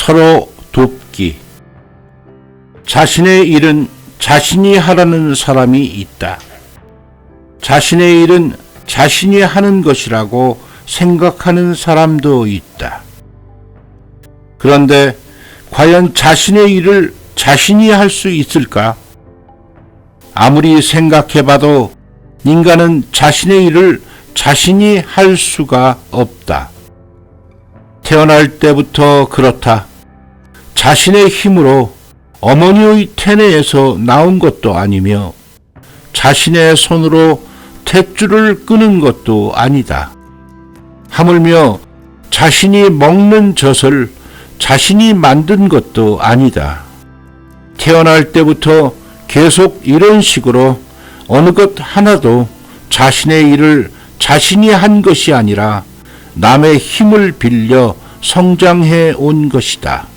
서로 돕기. 자신의 일은 자신이 하라는 사람이 있다. 자신의 일은 자신이 하는 것이라고 생각하는 사람도 있다. 그런데 과연 자신의 일을 자신이 할 수 있을까? 아무리 생각해봐도 인간은 자신의 일을 자신이 할 수가 없다. 태어날 때부터 그렇다. 자신의 힘으로 어머니의 태내에서 나온 것도 아니며 자신의 손으로 탯줄을 끄는 것도 아니다. 하물며 자신이 먹는 젖을 자신이 만든 것도 아니다. 태어날 때부터 계속 이런 식으로 어느 것 하나도 자신의 일을 자신이 한 것이 아니라 남의 힘을 빌려 성장해 온 것이다.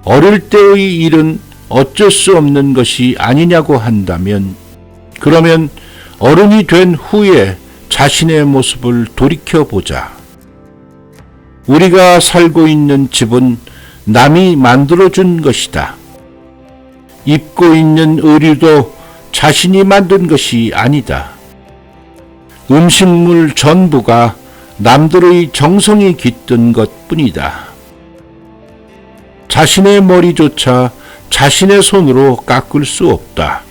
어릴 때의 일은 어쩔 수 없는 것이 아니냐고 한다면, 그러면 어른이 된 후에 자신의 모습을 돌이켜보자. 우리가 살고 있는 집은 남이 만들어준 것이다. 입고 있는 의류도 자신이 만든 것이 아니다. 음식물 전부가 남들의 정성이 깃든 것뿐이다. 자신의 머리조차 자신의 손으로 깎을 수 없다.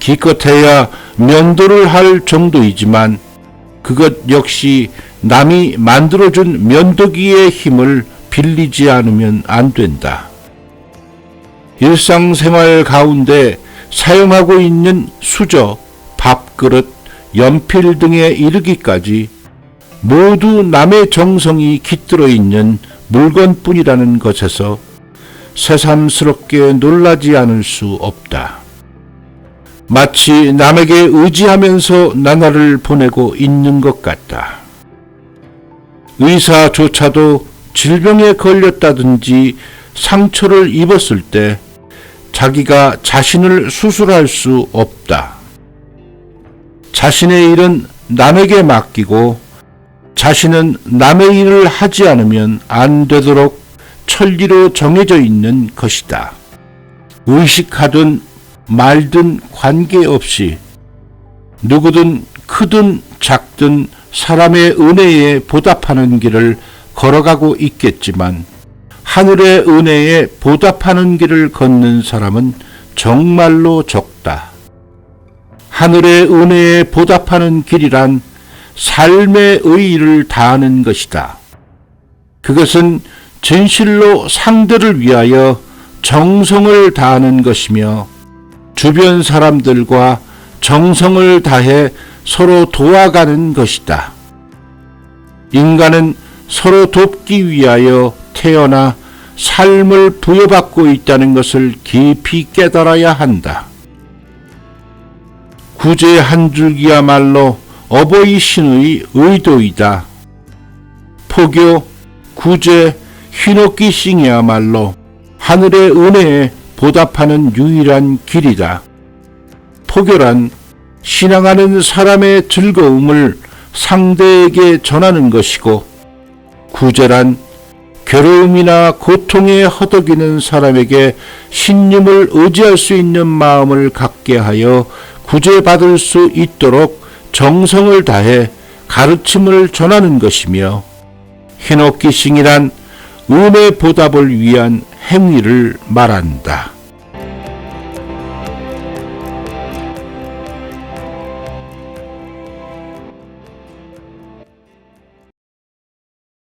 기껏해야 면도를 할 정도이지만 그것 역시 남이 만들어준 면도기의 힘을 빌리지 않으면 안 된다. 일상생활 가운데 사용하고 있는 수저, 밥그릇, 연필 등에 이르기까지 모두 남의 정성이 깃들어 있는 물건뿐이라는 것에서 새삼스럽게 놀라지 않을 수 없다. 마치 남에게 의지하면서 나날을 보내고 있는 것 같다. 의사조차도 질병에 걸렸다든지 상처를 입었을 때 자기가 자신을 수술할 수 없다. 자신의 일은 남에게 맡기고 자신은 남의 일을 하지 않으면 안 되도록 천리로 정해져 있는 것이다. 의식하든 말든 관계없이 누구든 크든 작든 사람의 은혜에 보답하는 길을 걸어가고 있겠지만 하늘의 은혜에 보답하는 길을 걷는 사람은 정말로 적다. 하늘의 은혜에 보답하는 길이란 삶의 의의를 다하는 것이다. 그것은 진실로 상대를 위하여 정성을 다하는 것이며 주변 사람들과 정성을 다해 서로 도와가는 것이다. 인간은 서로 돕기 위하여 태어나 삶을 부여받고 있다는 것을 깊이 깨달아야 한다. 구제 한 줄기야말로 어버이 신의 의도이다. 포교, 구제, 휘넋기 싱이야말로 하늘의 은혜에 보답하는 유일한 길이다. 포교란 신앙하는 사람의 즐거움을 상대에게 전하는 것이고, 구제란 괴로움이나 고통에 허덕이는 사람에게 신념을 의지할 수 있는 마음을 갖게 하여 구제받을 수 있도록 정성을 다해 가르침을 전하는 것이며, 휘넋기 싱이란 은혜 보답을 위한 행위를 말한다.